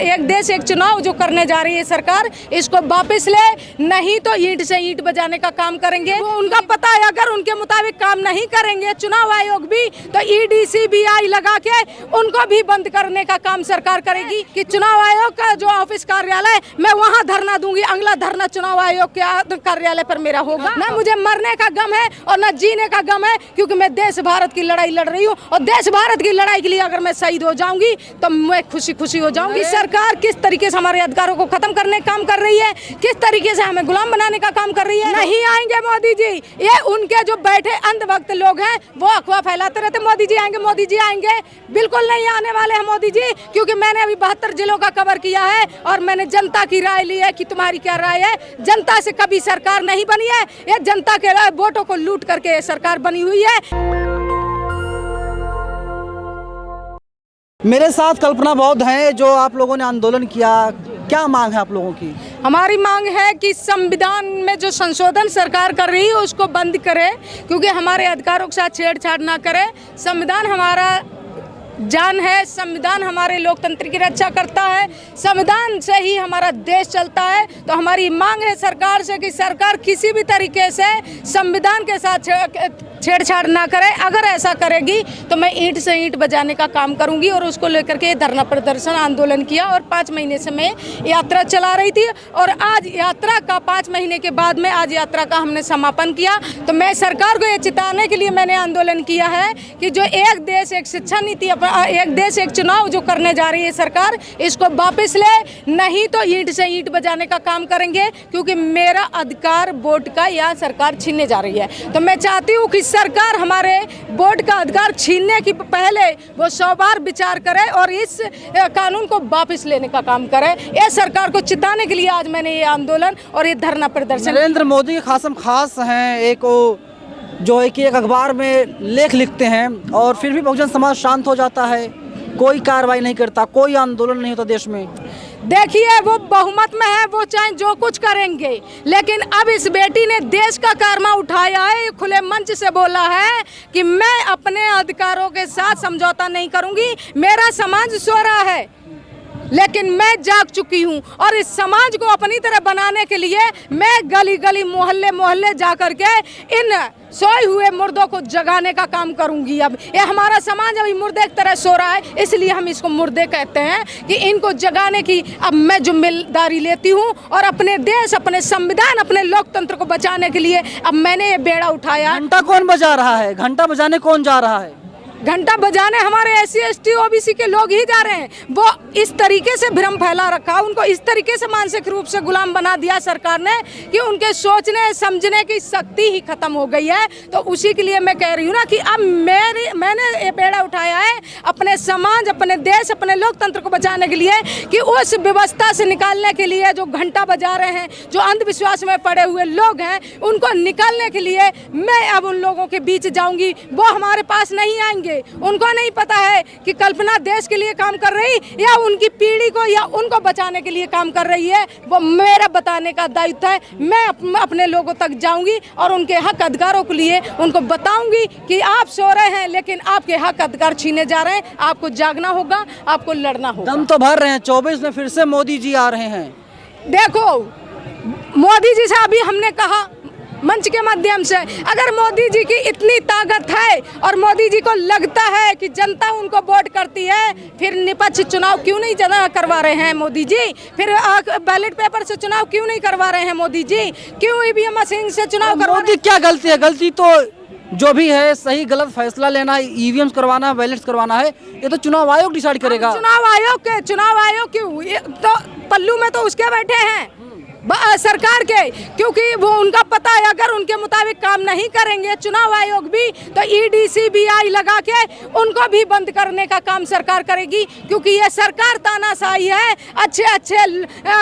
एक देश एक चुनाव जो करने जा रही है सरकार, इसको वापस ले, नहीं तो ईंट से ईंट बजाने का काम करेंगे। वो उनका पता है, अगर उनके मुताबिक काम नहीं करेंगे चुनाव आयोग भी, तो ईडी सीबीआई लगा के उनको भी बंद करने का काम सरकार करेगी। कि चुनाव आयोग का जो ऑफिस कार्यालय, मैं वहाँ धरना दूंगी। अगला धरना चुनाव आयोग के कार्यालय पर मेरा होगा। ना मुझे मरने का गम है और न जीने का गम है, क्योंकि मैं देश भारत की लड़ाई लड़ रही हूँ, और देश भारत की लड़ाई के लिए अगर मैं शहीद हो जाऊंगी तो मैं खुशी खुशी हो जाऊंगी। सरकार किस तरीके से हमारे अधिकारों को खत्म करने का काम कर रही है, किस तरीके से हमें गुलाम बनाने का काम कर रही है। नहीं आएंगे मोदी जी, ये उनके जो बैठे अंधभक्त लोग हैं वो अफवाह फैलाते रहते मोदी जी आएंगे, मोदी जी आएंगे। बिल्कुल नहीं आने वाले हैं मोदी जी, क्योंकि मैंने अभी 72 जिलों का कवर किया है और मैंने जनता की राय ली है कि तुम्हारी क्या राय है। जनता से कभी सरकार नहीं बनी है, ये जनता के वोटों को लूट करके सरकार बनी हुई है। मेरे साथ कल्पना बौद्ध हैं, जो आप लोगों ने आंदोलन किया। क्या मांग है आप लोगों की? हमारी मांग है कि संविधान में जो संशोधन सरकार कर रही है उसको बंद करे, क्योंकि हमारे अधिकारों के साथ छेड़छाड़ ना करे। संविधान हमारा जान है, संविधान हमारे लोकतंत्र की रक्षा करता है, संविधान से ही हमारा देश चलता है। तो हमारी मांग है सरकार से कि सरकार किसी भी तरीके से संविधान के साथ छेड़छाड़ ना करे। अगर ऐसा करेगी तो मैं ईंट से ईंट बजाने का काम करूंगी। और उसको लेकर के धरना प्रदर्शन आंदोलन किया और 5 महीने से मैं यात्रा चला रही थी, और आज यात्रा का 5 महीने के बाद में आज यात्रा का हमने समापन किया। तो मैं सरकार को ये चिताने के लिए मैंने आंदोलन किया है कि जो एक देश एक शिक्षा नीति, एक देश एक चुनाव जो करने जा रही है सरकार, इसको वापस ले, नहीं तो ईंट से ईंट बजाने का काम करेंगे। क्योंकि मेरा अधिकार वोट का यहाँ सरकार छीनने जा रही है। तो मैं चाहती हूँ कि सरकार हमारे वोट का अधिकार छीनने की पहले वो 100 बार विचार करे और इस कानून को वापस लेने का काम करे। ये सरकार को चिताने के लिए आज मैंने ये आंदोलन और ये धरना प्रदर्शन। नरेंद्र मोदी के खासम खास हैं, एक जो है कि एक अखबार में लेख लिखते हैं और फिर भी बहुजन समाज शांत हो जाता है, कोई कार्रवाई नहीं करता, कोई आंदोलन नहीं होता देश में। देखिए, वो बहुमत में है, वो चाहे जो कुछ करेंगे, लेकिन अब इस बेटी ने देश का कारवा उठाया है, खुले मंच से बोला है कि मैं अपने अधिकारों के साथ समझौता नहीं करूंगी। मेरा समाज सो रहा है, लेकिन मैं जाग चुकी हूँ, और इस समाज को अपनी तरह बनाने के लिए मैं गली गली मोहल्ले मोहल्ले जा करके इन सोए हुए मुर्दों को जगाने का काम करूंगी। अब ये हमारा समाज अभी मुर्दे की तरह सो रहा है, इसलिए हम इसको मुर्दे कहते हैं। कि इनको जगाने की अब मैं जिम्मेदारी लेती हूँ, और अपने देश, अपने संविधान, अपने लोकतंत्र को बचाने के लिए अब मैंने ये बेड़ा उठाया। घंटा कौन बजा रहा है? घंटा बजाने कौन जा रहा है? घंटा बजाने हमारे SC ST OBC के लोग ही जा रहे हैं। वो इस तरीके से भ्रम फैला रखा, उनको इस तरीके से मानसिक रूप से गुलाम बना दिया सरकार ने कि उनके सोचने समझने की शक्ति ही खत्म हो गई है। तो उसी के लिए मैं कह रही हूँ ना कि अब मैंने ये बेड़ा उठाया है अपने समाज, अपने देश, अपने लोकतंत्र को बचाने के लिए, कि उस व्यवस्था से निकालने के लिए जो घंटा बजा रहे हैं, जो अंधविश्वास में पड़े हुए लोग हैं, उनको निकालने के लिए मैं अब उन लोगों के बीच जाऊंगी। वो हमारे पास नहीं आएंगे। उनको नहीं पता है कि कल्पना देश के लिए काम कर रही या उनकी पीढ़ी को या उनको बचाने के लिए काम कर रही है। वो मेरा बताने का दायित्व है। मैं अपने लोगों तक जाऊंगी और उनके हक अधिकारों के लिए उनको बताऊंगी कि आप सो रहे हैं, लेकिन आपके हक अधिकार छीने जा रहे हैं। आपको जागना होगा, आपको लड़ना होगा। दम तो भर रहे हैं, 24 में फिर से मोदी जी आ रहे हैं। देखो, मोदी जी से अभी हमने कहा मंच के माध्यम से, अगर मोदी जी की इतनी ताकत है और मोदी जी को लगता है कि जनता उनको वोट करती है, फिर निष्पक्ष चुनाव क्यों नहीं करवा रहे हैं मोदी जी? फिर बैलेट पेपर से चुनाव क्यों नहीं करवा रहे हैं मोदी जी? क्यों EVM मशीन से चुनाव करवा? मोदी क्या गलती है? गलती तो जो भी है, सही गलत फैसला लेना, EVM करवाना, बैलेट्स करवाना है, ये तो चुनाव आयोग डिसाइड करेगा। चुनाव आयोग क्यों? तो पल्लू में तो उसके बैठे हैं सरकार के, क्योंकि वो उनका पता है अगर उनके मुताबिक काम नहीं करेंगे चुनाव आयोग भी, तो ED CBI लगा के उनको भी बंद करने का काम सरकार करेगी। क्योंकि ये सरकार तानाशाही है, अच्छे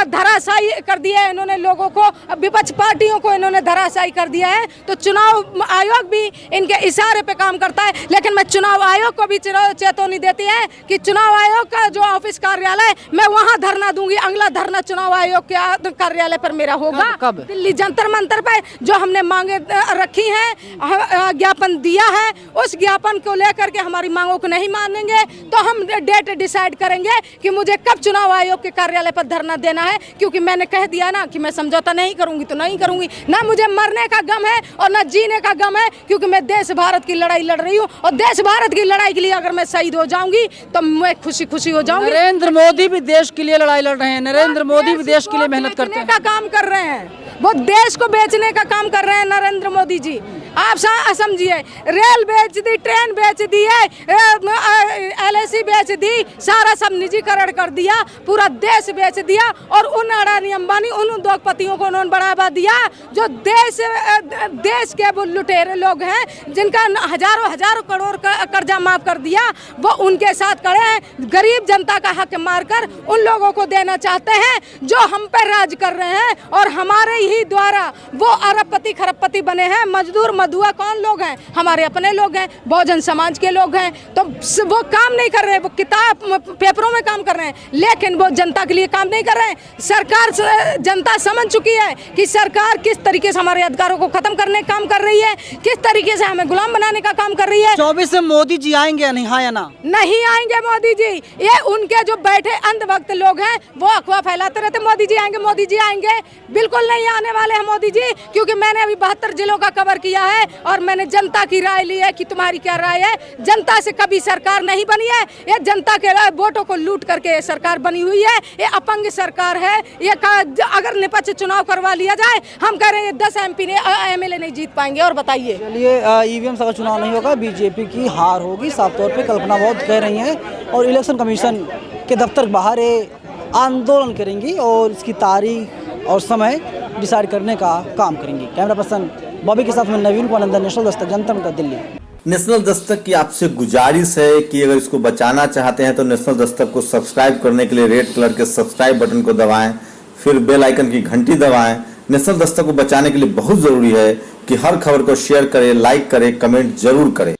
धराशायी कर दिया है इन्होंने लोगों को, विपक्ष पार्टियों को इन्होंने धराशायी कर दिया है। तो चुनाव आयोग भी इनके इशारे पे काम करता है। लेकिन मैं चुनाव आयोग को भी चेतावनी देती है कि चुनाव आयोग का जो ऑफिस कार्यालय, मैं वहाँ धरना दूंगी। अगला धरना चुनाव आयोग के कार्यालय कार्यालय पर मेरा होगा। कब? दिल्ली जंतर मंतर पे जो हमने मांगे रखी हैं, ज्ञापन दिया है, उस ज्ञापन को लेकर के हमारी मांगों को नहीं मानेंगे तो हम डेट डिसाइड करेंगे कि मुझे कब चुनाव आयोग के कार्यालय पर धरना देना है। क्योंकि मैंने कह दिया ना कि मैं समझौता नहीं करूंगी तो नहीं करूंगी। ना मुझे मरने का गम है और ना जीने का गम है, क्योंकि मैं देश भारत की लड़ाई लड़ रही हूँ और देश भारत की लड़ाई के लिए अगर मैं शहीद हो जाऊंगी तो मैं खुशी खुशी हो जाऊंगी। नरेंद्र मोदी भी देश के लिए लड़ाई लड़ रहे हैं, नरेंद्र मोदी भी देश के लिए मेहनत करते हैं, का काम कर रहे हैं, वो देश को बेचने का काम कर रहे हैं नरेंद्र मोदी जी। आप समझिए, रेल बेच दी, ट्रेन बेच दी है, LIC बेच दी, सारा सब निजीकरण कर दिया, पूरा देश बेच दिया और उन अडानी अंबानी उन उद्योगपतियों को उन्होंने बढ़ावा दिया जो देश के वो लुटेरे लोग हैं जिनका हजारों करोड़ कर्जा माफ कर दिया, वो उनके साथ खड़े हैं। गरीब जनता का हक मारकर उन लोगों को देना चाहते हैं जो हम पर राज कर रहे हैं और हमारे ही द्वारा वो अरबपति खरबपति बने हैं। मजदूर मधुआ कौन लोग हैं? हमारे अपने लोग हैं, बहुजन समाज के लोग हैं। तो वो काम नहीं कर रहे, वो किताब पेपरों में काम कर रहे हैं, लेकिन वो जनता के लिए काम नहीं कर रहे हैं। सरकार, जनता समझ चुकी है कि सरकार किस तरीके से हमारे अधिकारों को खत्म करने का काम कर रही है, किस तरीके से हमें गुलाम बनाने का काम कर रही है। 24 में मोदी जी आएंगे या नहीं? हाँ या ना? नहीं आएंगे मोदी जी। ये उनके जो बैठे अंधभक्त लोग हैं वो अफवाह फैलाते रहते मोदी जी आएंगे, मोदी जी आएंगे। बिल्कुल नहीं आने वाले हैं मोदी जी, क्योंकि मैंने अभी 72 जिलों का कवर किया है और मैंने जनता की राय ली है कि तुम्हारी क्या राय है। जनता से कभी सरकार नहीं बनी है, ये जनता के वोटों को लूट करके ये सरकार बनी हुई है। ये अपंग सरकार है। ये अगर निपक्ष चुनाव करवा लिया जाए, हम कह रहे हैं 10 MP MLA नहीं जीत पाएंगे। और बताइए, चलिए, EVM से अगर चुनाव नहीं होगा बीजेपी की हार होगी, साफ तौर पे कल्पना बहुत कह रही हैं और इलेक्शन कमीशन के दफ्तर के बाहर आंदोलन करेंगी और इसकी तारीख और समय डिसाइड करने का काम करेंगी। कैमरा पर्सन बॉबी के साथ में नवीन को नंदन, नेशनल दस्तक, जनता मंच, दिल्ली। नेशनल दस्तक की आपसे गुजारिश है कि अगर इसको बचाना चाहते हैं तो नेशनल दस्तक को सब्सक्राइब करने के लिए रेड कलर के सब्सक्राइब बटन को दबाएं, फिर बेल आइकन की घंटी दबाएं। नेशनल दस्तक को बचाने के लिए बहुत जरूरी है कि हर खबर को शेयर करें, लाइक करें, कमेंट जरूर करें।